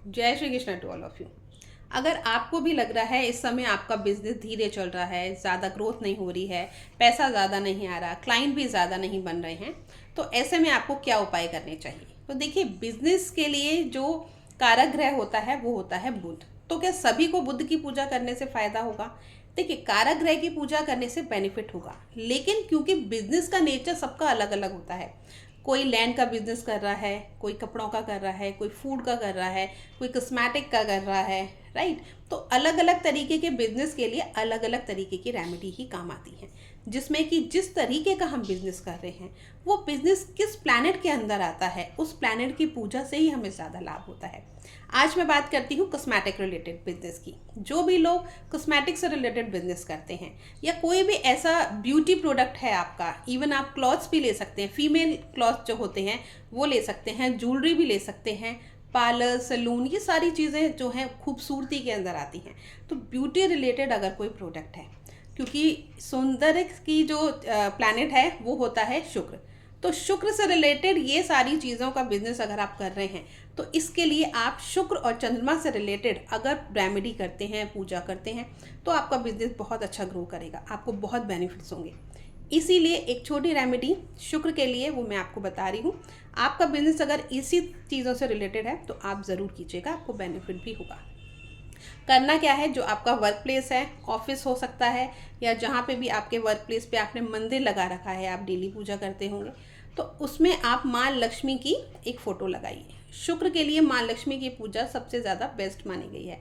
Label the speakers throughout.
Speaker 1: जय Shri Krishna to all of you. अगर आपको भी लग रहा है इस समय आपका बिजनेस धीरे चल रहा है, ज़्यादा ग्रोथ नहीं हो रही है, पैसा ज़्यादा नहीं आ रहा, क्लाइंट भी ज़्यादा नहीं बन रहे हैं, तो ऐसे में आपको क्या उपाय करने चाहिए? तो देखिए, बिजनेस के लिए जो कारक ग्रह होता है वो होता है बुध। तो क्या सभी को बुध की पूजा करने से फायदा होगा? देखिए, कारक ग्रह की पूजा करने से बेनिफिट होगा, लेकिन क्योंकि बिजनेस का नेचर सबका अलग अलग होता है। कोई लैंड का बिजनेस कर रहा है, कोई कपड़ों का कर रहा है, कोई फूड का कर रहा है, कोई कस्मेटिक का कर रहा है, राइट। तो अलग अलग तरीके के बिजनेस के लिए अलग अलग तरीके की रेमेडी ही काम आती है, जिसमें कि जिस तरीके का हम बिजनेस कर रहे हैं वो बिजनेस किस प्लैनेट के अंदर आता है, उस प्लैनेट की पूजा से ही हमें ज़्यादा लाभ होता है। आज मैं बात करती हूँ कस्मेटिक रिलेटेड बिजनेस की। जो भी लोग कस्मेटिक से रिलेटेड बिजनेस करते हैं या कोई भी ऐसा ब्यूटी प्रोडक्ट है आपका, इवन आप क्लॉथ्स भी ले सकते हैं, फीमेल क्लॉथ जो होते हैं वो ले सकते हैं, ज्वेलरी भी ले सकते हैं, पार्लर, सैलून, ये सारी चीज़ें जो हैं खूबसूरती के अंदर आती हैं। तो ब्यूटी रिलेटेड अगर कोई प्रोडक्ट है, क्योंकि सौंदर्य की जो प्लैनेट है वो होता है शुक्र, तो शुक्र से रिलेटेड ये सारी चीज़ों का बिजनेस अगर आप कर रहे हैं तो इसके लिए आप शुक्र और चंद्रमा से रिलेटेड अगर रेमेडी करते हैं, पूजा करते हैं, तो आपका बिजनेस बहुत अच्छा ग्रो करेगा, आपको बहुत बेनिफिट्स होंगे। इसीलिए एक छोटी रेमेडी शुक्र के लिए वो मैं आपको बता रही हूँ। आपका बिजनेस अगर इसी चीज़ों से रिलेटेड है तो आप ज़रूर कीजिएगा, आपको बेनिफिट भी होगा। करना क्या है, जो आपका वर्क प्लेस है, ऑफिस हो सकता है, या जहाँ पे भी आपके वर्क प्लेस पे आपने मंदिर लगा रखा है, आप डेली पूजा करते होंगे, तो उसमें आप माँ लक्ष्मी की एक फ़ोटो लगाइए। शुक्र के लिए माँ लक्ष्मी की पूजा सबसे ज़्यादा बेस्ट मानी गई है।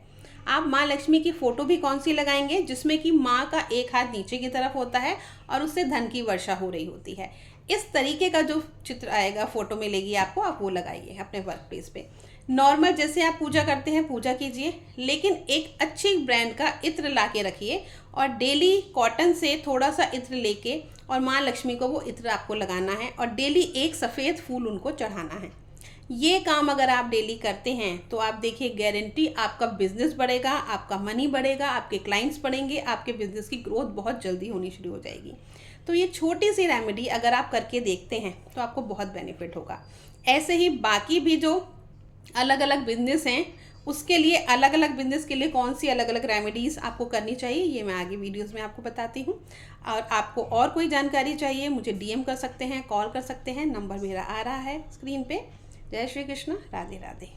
Speaker 1: आप माँ लक्ष्मी की फ़ोटो भी कौन सी लगाएंगे, जिसमें कि माँ का एक हाथ नीचे की तरफ होता है और उससे धन की वर्षा हो रही होती है। इस तरीके का जो चित्र आएगा, फ़ोटो मिलेगी आपको, आप वो लगाइए अपने वर्क प्लेस पे। नॉर्मल जैसे आप पूजा करते हैं पूजा कीजिए, लेकिन एक अच्छी ब्रांड का इत्र ला के रखिए और डेली कॉटन से थोड़ा सा इत्र लेके और माँ लक्ष्मी को वो इत्र आपको लगाना है और डेली एक सफ़ेद फूल उनको चढ़ाना है। ये काम अगर आप डेली करते हैं तो आप देखिए, गारंटी आपका बिजनेस बढ़ेगा, आपका मनी बढ़ेगा, आपके क्लाइंट्स बढ़ेंगे, आपके बिजनेस की ग्रोथ बहुत जल्दी होनी शुरू हो जाएगी। तो ये छोटी सी रेमेडी अगर आप करके देखते हैं तो आपको बहुत बेनिफिट होगा। ऐसे ही बाकी भी जो अलग अलग बिजनेस हैं, उसके लिए अलग अलग बिजनेस के लिए कौन सी अलग अलग रेमेडीज़ आपको करनी चाहिए, ये मैं आगे वीडियोस में आपको बताती हूँ। और आपको और कोई जानकारी चाहिए, मुझे डीएम कर सकते हैं, कॉल कर सकते हैं, नंबर मेरा आ रहा है स्क्रीन पे। जय श्री कृष्ण, राधे राधे।